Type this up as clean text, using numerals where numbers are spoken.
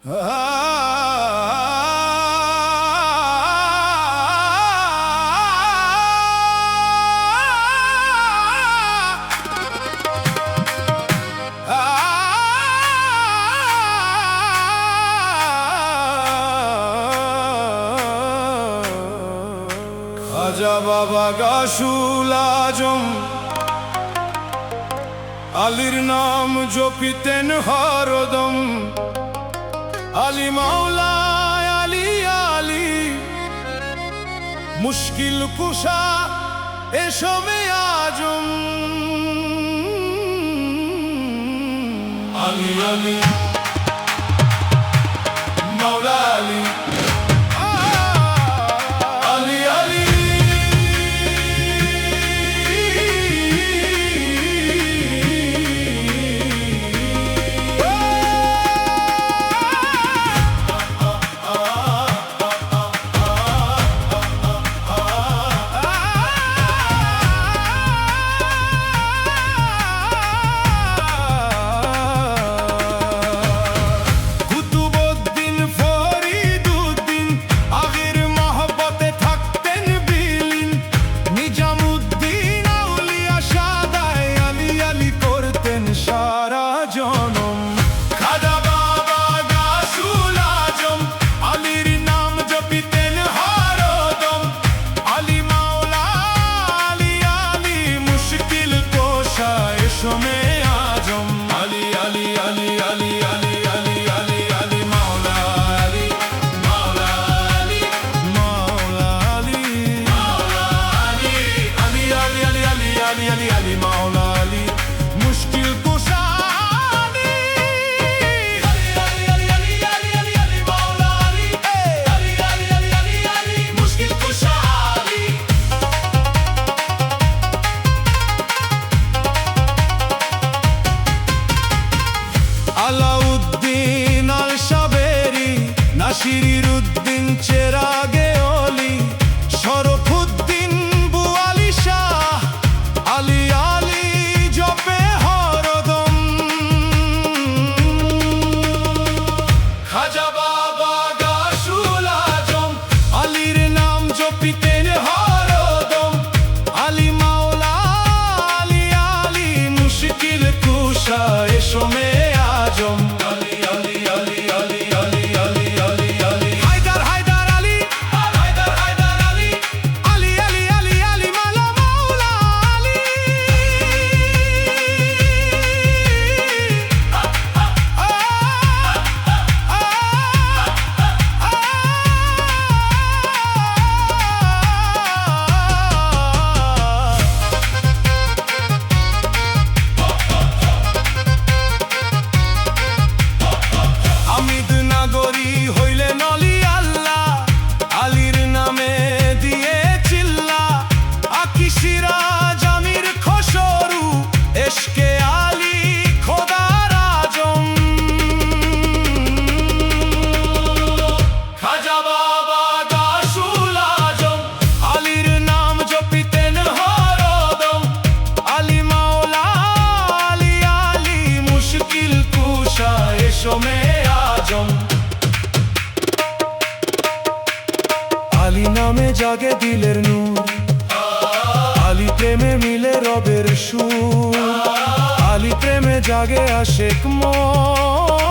খাজা বাবা গাসুল আজম আলীর নাম জপিতেন হরদম। আলী মাওলা আলী আলী মুশকিল কুশা এসমে আজম। আলী আলী মাওলা আলী আলাউদ্দিন আল সাবেরি নাসির উদ্দিন চেরাগে অলি শরফুদ্দিন বুয়ালি শাহ আলী আলী জপে হরদম। খাজা বাবা গাসুল আজম আলীর নাম জপিতেন হরদম। আলী মাওলা আলী আলী মুশকিল কুশা এসমে আজম। আলী আলী আলী আলী আলী আলী আলী আলী হায়দার হায়দার আলী হায়দার হায়দার আলী আলী আলী আলী আলী মাওলা মাওলা আলী। আলী নামে জাগে দিলের নূর, আলী প্রেমে মিলে রবের সুর, আলী প্রেমে জাগে আশেক মন।